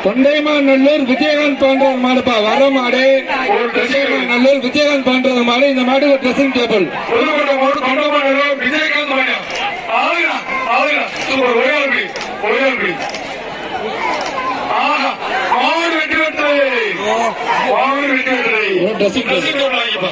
தொண்டைமாநல்லூர் விஜயகாந்த் பாண்டவர் மாடுப்பா. வர மாடு தொண்டைமாநல்லூர் விஜயகாந்த் பாண்டவர் மாடு. இந்த மாடு ஒரு ட்ரெஸ்ஸிங் டேபிள். விஜயகாந்த் மாடு வெற்றி பெற்றது. Dressing table வாங்கிப்பா.